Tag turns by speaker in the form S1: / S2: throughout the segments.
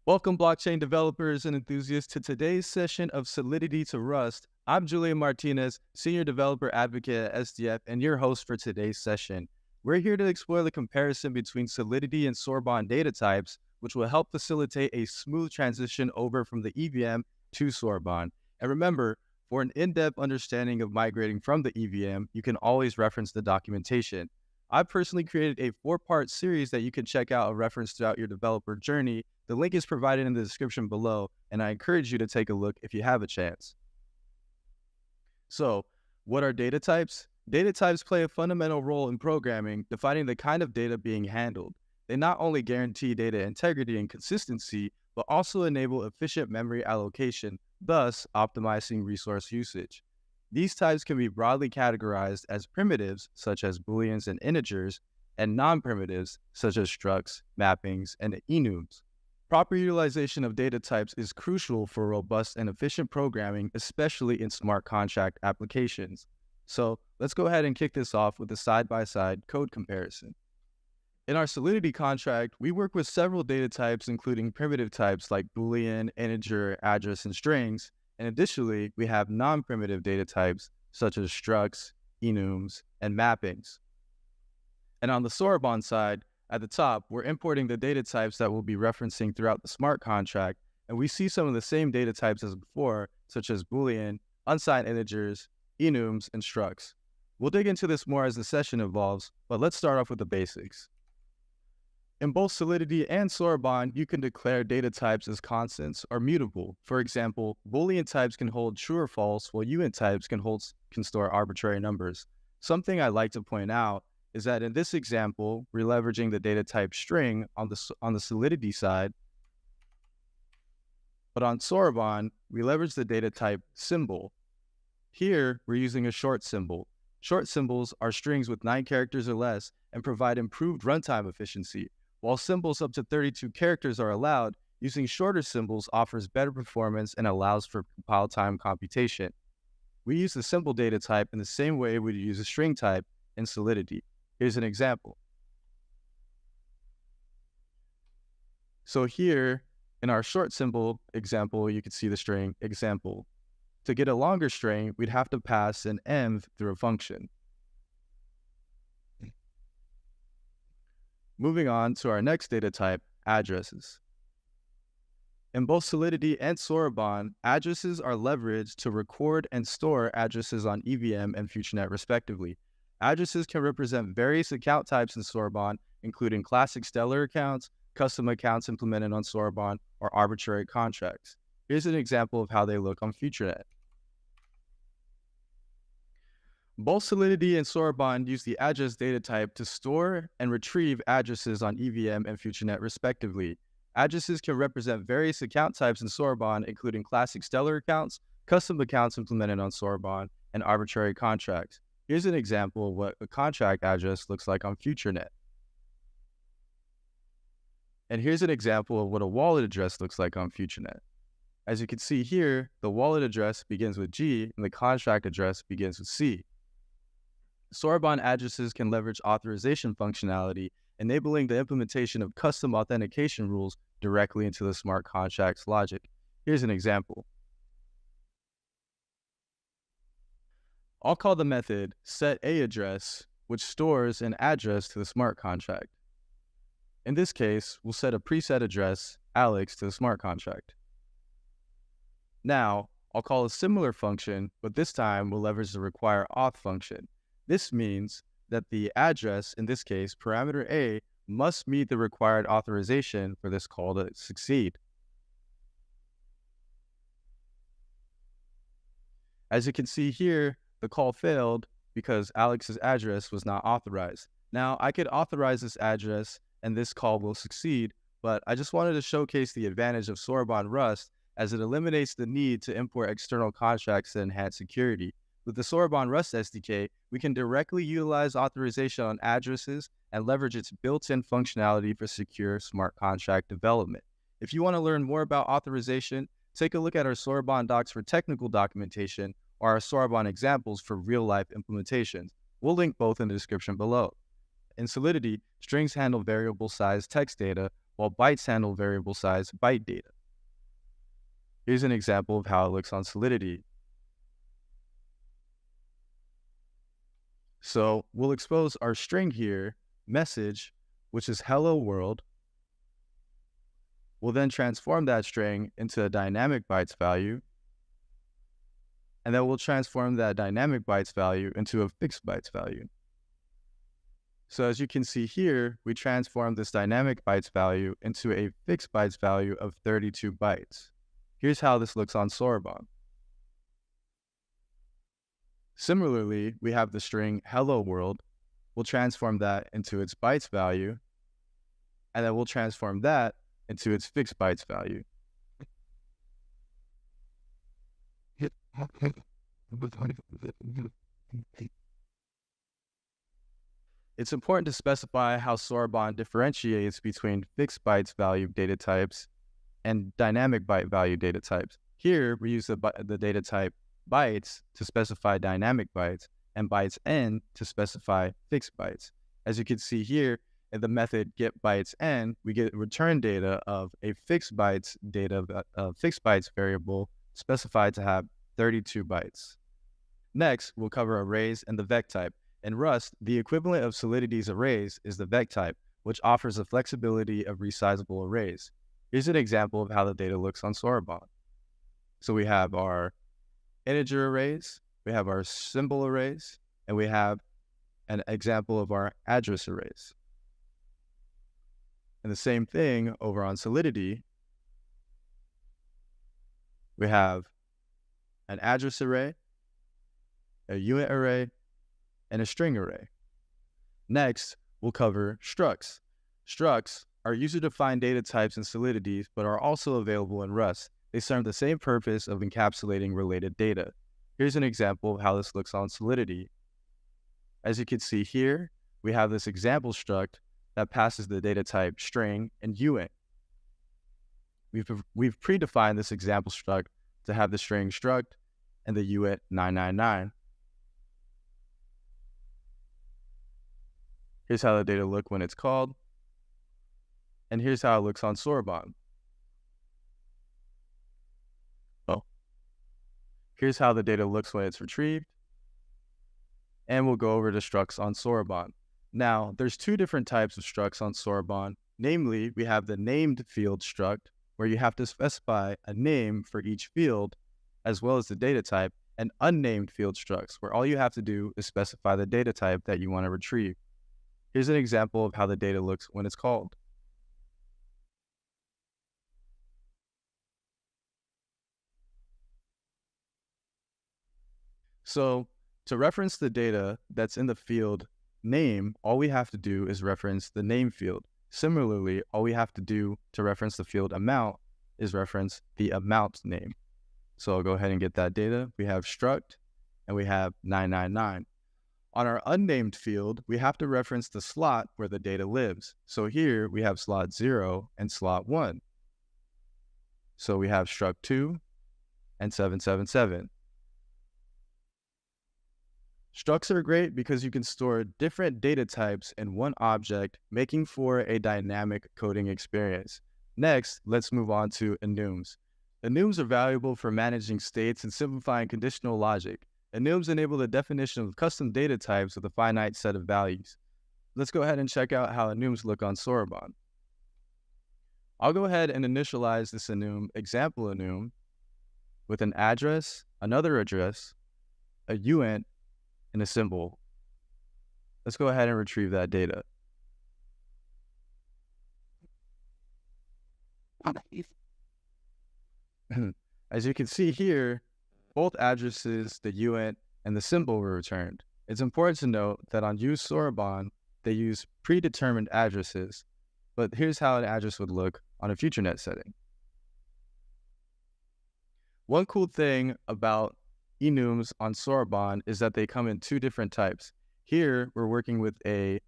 S1: Welcome, blockchain developers and enthusiasts, to today's session of Solidity to Rust. I'm Julian Martinez, Senior Developer Advocate at SDF, and your host for today's session. We're here to explore the comparison between Solidity and Soroban data types, which will help facilitate a smooth transition over from the EVM to Soroban. And remember, for an in-depth understanding of migrating from the EVM, you can always reference the documentation. I've personally created a 4-part series that you can check out a reference throughout your developer journey. The link is provided in the description below, and I encourage you to take a look if you have a chance. So, what are data types? Data types play a fundamental role in programming, defining the kind of data being handled. They not only guarantee data integrity and consistency, but also enable efficient memory allocation, thus optimizing resource usage. These types can be broadly categorized as primitives, such as booleans and integers, and non-primitives, such as structs, mappings, and enums. Proper utilization of data types is crucial for robust and efficient programming, especially in smart contract applications. So let's go ahead and kick this off with a side-by-side code comparison. In our Solidity contract, we work with several data types, including primitive types like Boolean, integer, address, and strings. And additionally, we have non-primitive data types such as structs, enums, and mappings. And on the Soroban side, at the top, we're importing the data types that we'll be referencing throughout the smart contract, and we see some of the same data types as before, such as Boolean, unsigned integers, enums, and structs. We'll dig into this more as the session evolves, but let's start off with the basics. In both Solidity and Soroban, you can declare data types as constants or mutable. For example, Boolean types can hold true or false, while uint types can store arbitrary numbers. Something I like to point out is that in this example, we're leveraging the data type string on the Solidity side, but on Soroban, we leverage the data type symbol. Here, we're using a short symbol. Short symbols are strings with 9 characters or less and provide improved runtime efficiency. While symbols up to 32 characters are allowed, using shorter symbols offers better performance and allows for compile time computation. We use the symbol data type in the same way we'd use a string type in Solidity. Here's an example. So here, in our short symbol example, you can see the string example. To get a longer string, we'd have to pass an env through a function. Moving on to our next data type, addresses. In both Solidity and Soroban, addresses are leveraged to record and store addresses on EVM and FutureNet respectively. Addresses can represent various account types in Soroban, including classic Stellar accounts, custom accounts implemented on Soroban, or arbitrary contracts. Here's an example of how they look on FutureNet. Both Solidity and Soroban use the address data type to store and retrieve addresses on EVM and FutureNet respectively. Addresses can represent various account types in Soroban, including classic Stellar accounts, custom accounts implemented on Soroban, and arbitrary contracts. Here's an example of what a contract address looks like on FutureNet. And here's an example of what a wallet address looks like on FutureNet. As you can see here, the wallet address begins with G and the contract address begins with C. Soroban addresses can leverage authorization functionality, enabling the implementation of custom authentication rules directly into the smart contract's logic. Here's an example. I'll call the method setAddress, which stores an address to the smart contract. In this case, we'll set a preset address, Alex, to the smart contract. Now, I'll call a similar function, but this time we'll leverage the require auth function. This means that the address, in this case, parameter A, must meet the required authorization for this call to succeed. As you can see here, the call failed because Alex's address was not authorized. Now, I could authorize this address and this call will succeed, but I just wanted to showcase the advantage of Soroban Rust as it eliminates the need to import external contracts to enhance security. With the Soroban Rust SDK, we can directly utilize authorization on addresses and leverage its built-in functionality for secure smart contract development. If you want to learn more about authorization, take a look at our Soroban docs for technical documentation or our Soroban examples for real-life implementations. We'll link both in the description below. In Solidity, strings handle variable-sized text data, while bytes handle variable size byte data. Here's an example of how it looks on Solidity. So we'll expose our string here, message, which is hello world. We'll then transform that string into a dynamic bytes value, and then we'll transform that dynamic bytes value into a fixed bytes value. So as you can see here, we transform this dynamic bytes value into a fixed bytes value of 32 bytes. Here's how this looks on Soroban. Similarly, we have the string hello world. We'll transform that into its bytes value, and then we'll transform that into its fixed bytes value. It's important to specify how Soroban differentiates between fixed bytes value data types and dynamic byte value data types. Here, we use the data type bytes to specify dynamic bytes and bytes n to specify fixed bytes. As you can see here, in the method getBytesN, we get return data of a fixed bytes variable specified to have 32 bytes. Next, we'll cover arrays and the vec type. In Rust, the equivalent of Solidity's arrays is the vec type, which offers the flexibility of resizable arrays. Here's an example of how the data looks on Soroban. So we have our integer arrays, we have our symbol arrays, and we have an example of our address arrays. And the same thing over on Solidity, we have an address array, a unit array, and a string array. Next, we'll cover structs. Structs are user-defined data types in Solidity, but are also available in Rust. They serve the same purpose of encapsulating related data. Here's an example of how this looks on Solidity. As you can see here, we have this example struct that passes the data type string and uint. We've predefined this example struct to have the string struct and the uint 999. Here's how the data look when it's called, and here's how it looks on Soroban. Here's how the data looks when it's retrieved, and we'll go over to structs on Soroban. Now, there's two different types of structs on Soroban. Namely, we have the named field struct, where you have to specify a name for each field, as well as the data type, and unnamed field structs, where all you have to do is specify the data type that you want to retrieve. Here's an example of how the data looks when it's called. So to reference the data that's in the field name, all we have to do is reference the name field. Similarly, all we have to do to reference the field amount is reference the amount name. So I'll go ahead and get that data. We have struct and we have 999. On our unnamed field, we have to reference the slot where the data lives. So here we have slot 0 and slot 1. So we have struct 2 and 777. Structs are great because you can store different data types in one object, making for a dynamic coding experience. Next, let's move on to enums. Enums are valuable for managing states and simplifying conditional logic. Enums enable the definition of custom data types with a finite set of values. Let's go ahead and check out how enums look on Soroban. I'll go ahead and initialize this example enum with an address, another address, a uint, and a symbol. Let's go ahead and retrieve that data. As you can see here, both addresses, the uint, and the symbol were returned. It's important to note that on use Soroban, they use predetermined addresses, but here's how an address would look on a FutureNet setting. One cool thing about enums on Soroban is that they come in two different types. Here, we're working with a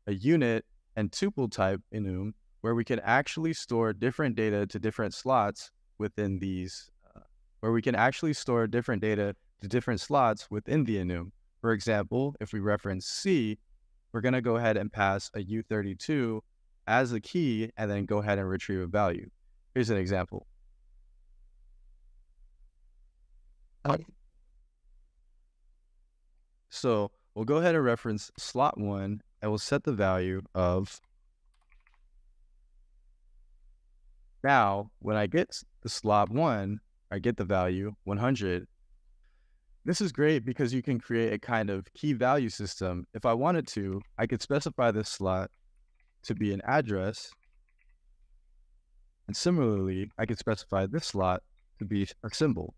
S1: unit and tuple type enum, where we can actually store different data to different slots within these, the enum. For example, if we reference C, we're going to go ahead and pass a U32 as a key and then go ahead and retrieve a value. Here's an example. So we'll go ahead and reference slot 1 and we'll set the value of. Now, when I get the slot 1, I get the value 100. This is great because you can create a kind of key value system. If I wanted to, I could specify this slot to be an address. And similarly, I could specify this slot to be a symbol.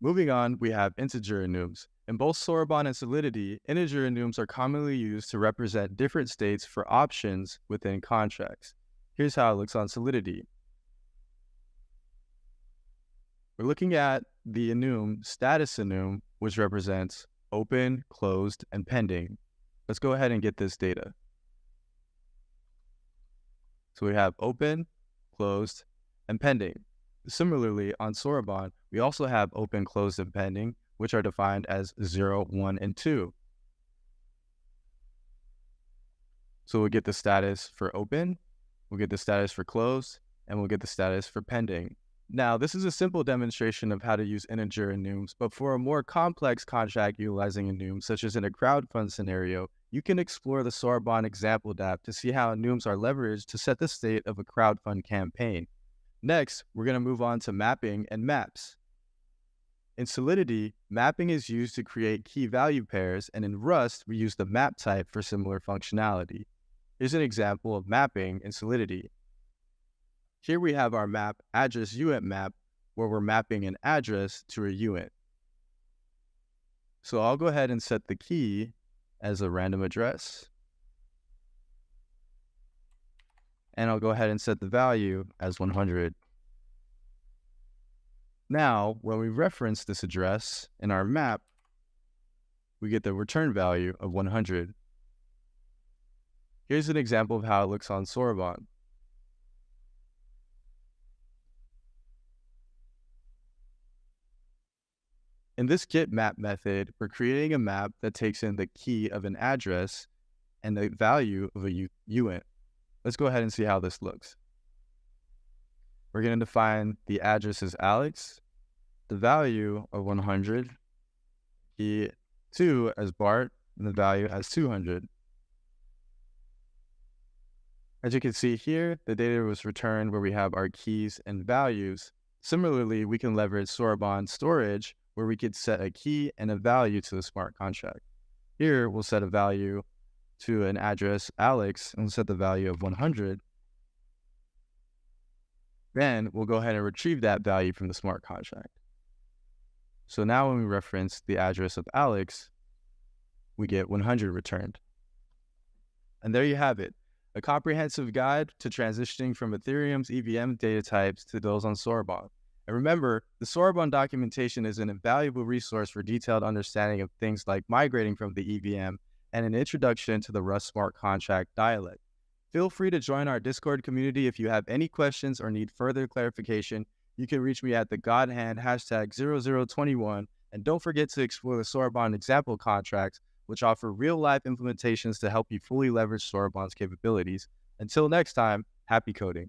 S1: Moving on, we have integer enums. In both Soroban and Solidity, integer enums are commonly used to represent different states for options within contracts. Here's how it looks on Solidity. We're looking at the enum, status enum, which represents open, closed, and pending. Let's go ahead and get this data. So we have open, closed, and pending. Similarly, on Soroban, we also have open, closed, and pending, which are defined as 0, 1, and 2. So we'll get the status for open, we'll get the status for closed, and we'll get the status for pending. Now, this is a simple demonstration of how to use integer enums, but for a more complex contract utilizing enums, such as in a crowdfund scenario, you can explore the Soroban example dApp to see how enums are leveraged to set the state of a crowdfund campaign. Next, we're going to move on to mapping and maps. In Solidity, mapping is used to create key value pairs, and in Rust, we use the map type for similar functionality. Here's an example of mapping in Solidity. Here we have our map address uint map, where we're mapping an address to a uint. So I'll go ahead and set the key as a random address. And I'll go ahead and set the value as 100. Now, when we reference this address in our map, we get the return value of 100. Here's an example of how it looks on Soroban. In this get map method, we're creating a map that takes in the key of an address and the value of a uint. Let's go ahead and see how this looks. We're going to define the address as Alex, the value of 100, key 2 as Bart, and the value as 200. As you can see here, the data was returned where we have our keys and values. Similarly, we can leverage Soroban storage where we could set a key and a value to the smart contract. Here, we'll set a value to an address, Alex, and we'll set the value of 100. Then we'll go ahead and retrieve that value from the smart contract. So now when we reference the address of Alex, we get 100 returned. And there you have it, a comprehensive guide to transitioning from Ethereum's EVM data types to those on Soroban. And remember, the Soroban documentation is an invaluable resource for detailed understanding of things like migrating from the EVM and an introduction to the Rust smart contract dialect. Feel free to join our Discord community if you have any questions or need further clarification. You can reach me at the godhand #0021, and don't forget to explore the Soroban example contracts, which offer real-life implementations to help you fully leverage Soroban's capabilities. Until next time, happy coding.